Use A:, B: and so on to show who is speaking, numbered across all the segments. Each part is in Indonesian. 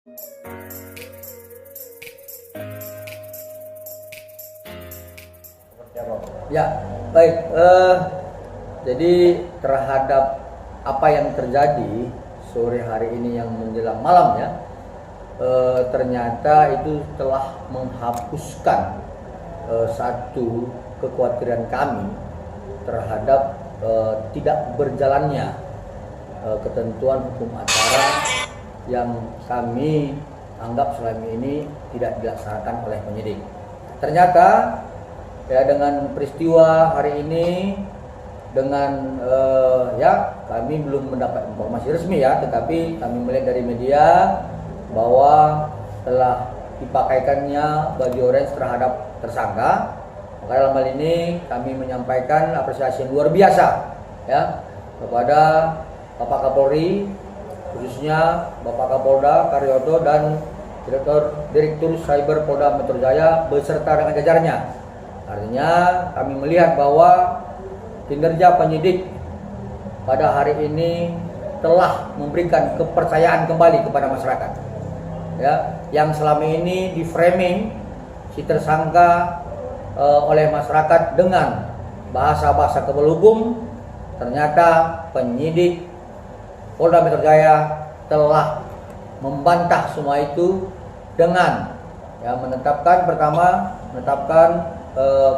A: Ya, baik. Jadi terhadap apa yang terjadi sore hari ini yang menjelang malam ya, ternyata itu telah menghapuskan satu kekhawatiran kami terhadap tidak berjalannya ketentuan hukum acara yang kami anggap selama ini tidak dilaksanakan oleh penyidik. Ternyata ya dengan peristiwa hari ini, dengan kami belum mendapat informasi resmi ya, tetapi kami melihat dari media bahwa telah dipakaikannya baju orange terhadap tersangka. Maka dalam hal ini kami menyampaikan apresiasi yang luar biasa ya kepada Bapak Kapolri, khususnya Bapak Kapolda Karyoto dan Direktur Cyber Polda Metro Jaya beserta dengan jajarannya. Artinya kami melihat bahwa kinerja penyidik pada hari ini telah memberikan kepercayaan kembali kepada masyarakat. Ya, yang selama ini di framing si tersangka oleh masyarakat dengan bahasa-bahasa kebal hukum, ternyata penyidik Polda Metro Jaya telah membantah semua itu dengan menetapkan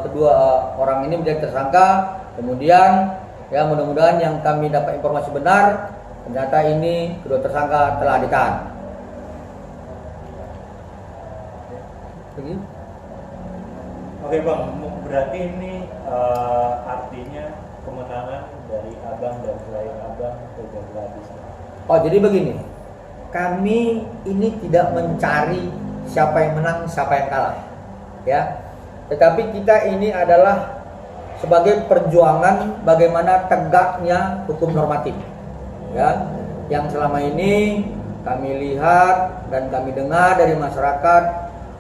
A: kedua orang ini menjadi tersangka. Kemudian mudah-mudahan yang kami dapat informasi benar, ternyata ini kedua tersangka telah ditahan.
B: Oke Bang, berarti ini artinya kemenangan dari Abang dan selain Abang tidak habis.
A: Oh, jadi begini, kami ini tidak mencari siapa yang menang, siapa yang kalah, ya. Tetapi kita ini adalah sebagai perjuangan bagaimana tegaknya hukum normatif, ya. Yang selama ini kami lihat dan kami dengar dari masyarakat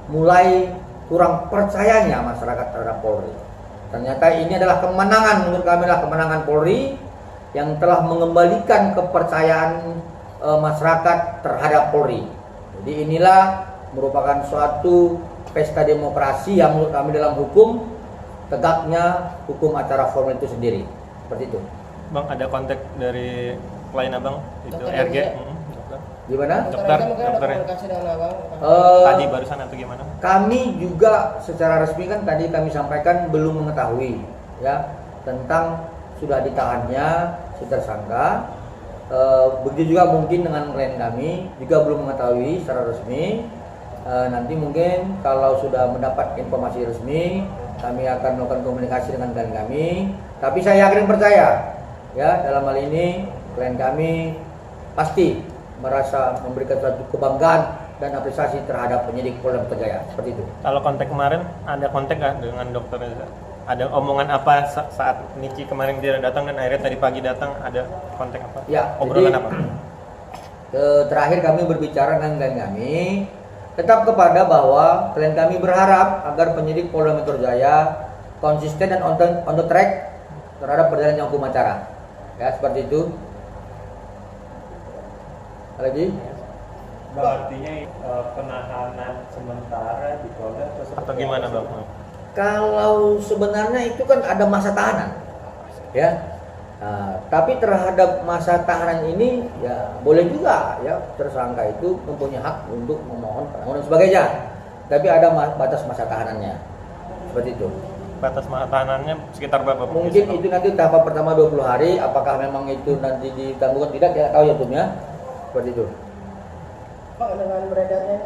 A: mulai kurang percayanya masyarakat terhadap Polri. Ternyata ini adalah kemenangan, menurut kami adalah kemenangan Polri yang telah mengembalikan kepercayaan masyarakat terhadap Polri. Jadi inilah merupakan suatu pesta demokrasi yang menurut kami dalam hukum, tegaknya hukum acara formil itu sendiri. Seperti itu.
C: Bang, ada kontak dari klien Abang itu
D: Dokter
C: RG?
A: Gimana?
C: Dokter tadi barusan atau gimana?
A: Kami juga secara resmi kan tadi kami sampaikan belum mengetahui ya tentang sudah ditahannya si tersangka. Begitu juga mungkin dengan klien kami juga belum mengetahui secara resmi. Nanti mungkin kalau sudah mendapat informasi resmi, kami akan melakukan komunikasi dengan klien kami. Tapi saya yakin percaya ya dalam hal ini klien kami pasti merasa memberikan suatu kebanggaan dan apresiasi terhadap penyidik Polda Metro Jaya. Seperti itu.
C: Kalau kontak kemarin, ada kontak nggak dengan dokter? Ada omongan apa saat Niki kemarin dia datang dan akhirnya tadi pagi datang, ada kontak apa?
A: Ya,
C: obrolan apa?
A: Terakhir kami berbicara dengan klien kami tetap kepada bahwa klien kami berharap agar penyidik Polda Metro Jaya konsisten dan on the track terhadap perjalanannya hukum acara. Ya, seperti itu. Lagi?
B: Bang, artinya penahanan sementara di Polda
C: Atau gimana Bang?
A: Kalau sebenarnya itu kan ada masa tahanan, ya. Tapi terhadap masa tahanan ini ya boleh juga ya tersangka itu mempunyai hak untuk memohon penangguhan dan sebagainya. Tapi ada batas masa tahanannya, seperti itu.
C: Batas masa tahanannya sekitar berapa?
A: Mungkin itu nanti tahap pertama 20 hari. Apakah memang itu nanti ditangguhkan tidak? Tidak tahu ya Tumnya. Seperti itu.
D: Pak, dengan beredarnya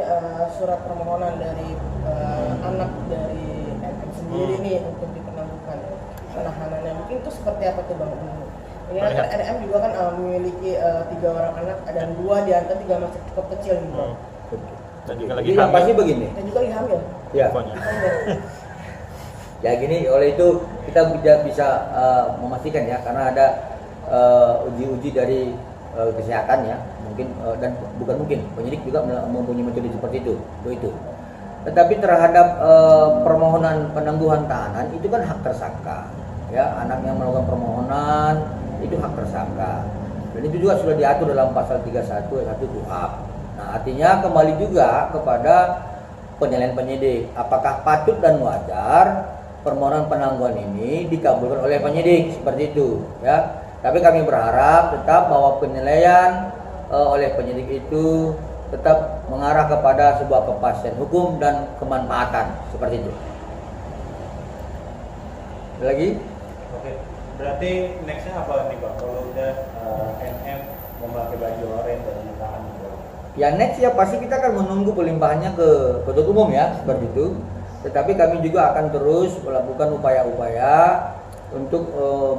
D: surat permohonan dari anak dari MM sendiri nih untuk dipenangguhkan penahanannya, mungkin itu seperti apa tuh Bang? Ini kan RM juga kan memiliki 3 orang anak dan 2 di antara 3 masih cukup kecil gitu Bang.
C: Dan juga lagi
A: Jadi yang pasti begini.
D: Dan juga lagi hamil.
A: Ya. Ya gini, oleh itu kita bisa memastikan ya karena ada uji-uji dari kesehatan ya mungkin dan bukan mungkin penyidik juga mempunyai metode seperti itu. Tetapi terhadap permohonan penangguhan tahanan itu kan hak tersangka ya, anak yang melakukan permohonan itu hak tersangka dan itu juga sudah diatur dalam pasal 31 ayat 1 KUHP Nah, artinya kembali juga kepada penilaian penyidik, apakah patut dan wajar permohonan penangguhan ini dikabulkan oleh penyidik, seperti itu ya. Tapi kami berharap tetap bahwa penilaian oleh penyidik itu tetap mengarah kepada sebuah kepastian hukum dan kemanfaatan, seperti itu. Ada lagi?
B: Oke, berarti nextnya apa nih Bang? Kalau udah NM memakai baju oranye dan ditahan gitu.
A: Ya next ya pasti kita akan menunggu pelimpahannya ke penuntut umum ya, seperti itu. Tetapi kami juga akan terus melakukan upaya-upaya untuk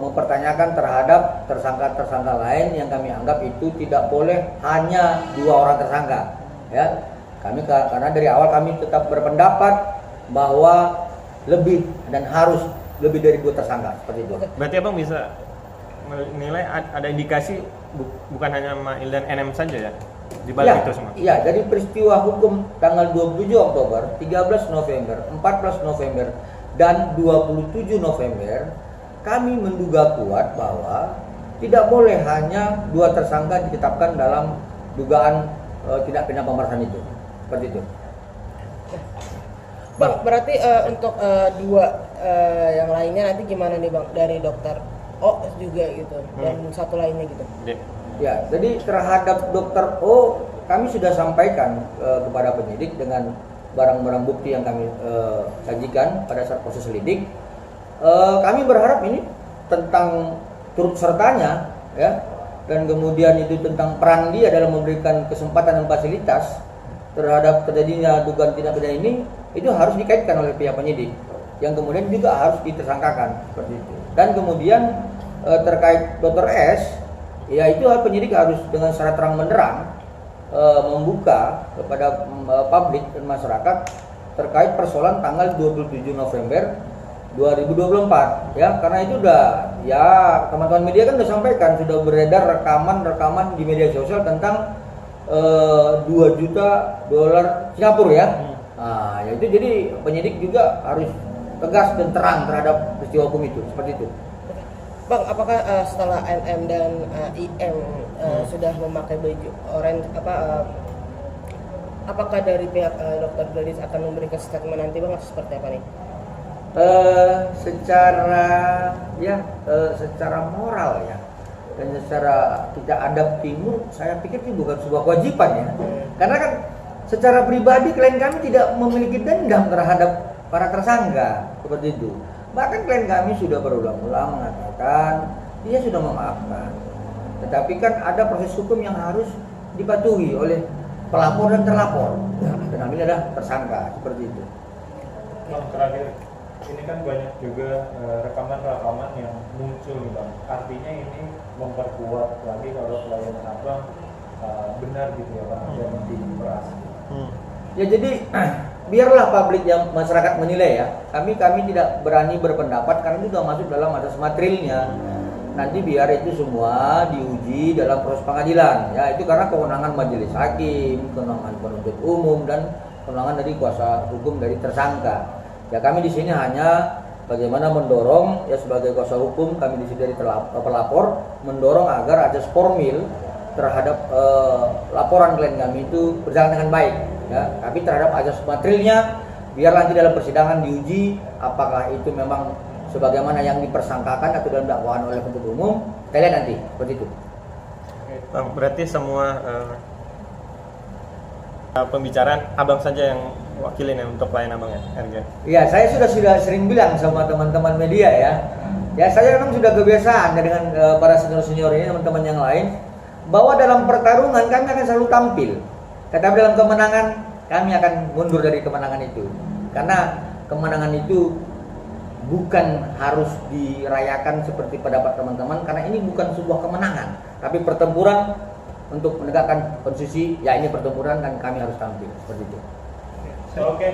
A: mempertanyakan terhadap tersangka-tersangka lain yang kami anggap itu tidak boleh hanya 2 orang tersangka ya. Kami karena dari awal kami tetap berpendapat bahwa lebih dan harus lebih dari 2 tersangka, seperti itu.
C: Berarti Abang bisa menilai ada indikasi bukan hanya Mail dan NM saja ya di balik itu semua?
A: Iya, dari peristiwa hukum tanggal 27 Oktober, 13 November, 14 November, dan 27 November, kami menduga kuat bahwa tidak boleh hanya 2 tersangka ditetapkan dalam dugaan tindak pidana pemerasan itu. Seperti itu.
D: Bang, berarti untuk 2 yang lainnya nanti gimana nih Bang, dari dokter O juga gitu dan satu lainnya gitu?
A: Ya, jadi terhadap Dokter O kami sudah sampaikan kepada penyidik dengan barang-barang bukti yang kami sajikan pada saat proses lidik. Kami berharap ini tentang turut sertanya ya, dan kemudian itu tentang peran dia dalam memberikan kesempatan dan fasilitas terhadap terjadinya dugaan tindak pidana ini, itu harus dikaitkan oleh pihak penyidik yang kemudian juga harus ditersangkakan, seperti itu. Dan kemudian terkait Dr. S, ya itu penyidik harus dengan secara terang benderang membuka kepada publik dan masyarakat terkait persoalan tanggal 27 November 2024 ya, karena itu udah ya teman-teman media kan udah sampaikan, sudah beredar rekaman di media sosial tentang 2 juta dolar Singapura ya. Nah, ya itu jadi penyidik juga harus tegas dan terang terhadap peristiwa hukum itu, seperti itu.
D: Bang, apakah setelah NM dan IM sudah memakai baju oranye, apakah dari pihak Dr. Gladys akan memberikan statement nanti Bang, seperti apa nih?
A: Secara moral ya dan secara tidak adab timur, saya pikir itu bukan sebuah kewajiban ya. Karena kan secara pribadi klien kami tidak memiliki dendam terhadap para tersangka, seperti itu. Bahkan klien kami sudah berulang-ulang mengatakan dia sudah memaafkan. Tetapi kan ada proses hukum yang harus dipatuhi oleh pelapor dan terlapor. Dan kami adalah tersangka, seperti itu.
B: Bang, terakhir, ini kan banyak juga rekaman-rekaman yang muncul nih Bang. Artinya ini memperkuat lagi kalau klien Abang benar gitu ya Bang, dan diperas.
A: Ya jadi biarlah publik yang masyarakat menilai ya. Kami tidak berani berpendapat karena itu sudah masuk dalam asas materialnya. Nanti biar itu semua diuji dalam proses pengadilan. Ya itu karena kewenangan majelis hakim, kewenangan penuntut umum dan kewenangan dari kuasa hukum dari tersangka. Ya kami di sini hanya bagaimana mendorong ya sebagai kuasa hukum, kami di sini dari pelapor mendorong agar asas formil terhadap laporan klien kami itu berjalan dengan baik. Ya, tapi terhadap asas materialnya biar nanti dalam persidangan diuji apakah itu memang sebagaimana yang dipersangkakan atau dalam dakwaan oleh penuntut umum. Kita lihat nanti, seperti itu.
C: Bang, berarti semua pembicaraan Abang saja yang wakilin ya untuk klien Abang ya, RG?
A: Iya, saya sudah sering bilang sama teman-teman media ya. Ya saya memang sudah kebiasaan dengan para senior-senior ini, teman-teman yang lain, bahwa dalam pertarungan kami akan selalu tampil. Tetapi dalam kemenangan kami akan mundur dari kemenangan itu. Karena kemenangan itu bukan harus dirayakan seperti pendapat teman-teman, karena ini bukan sebuah kemenangan, tapi pertempuran untuk menegakkan konstitusi. Ya ini pertempuran dan kami harus tampil seperti itu.
B: Oke.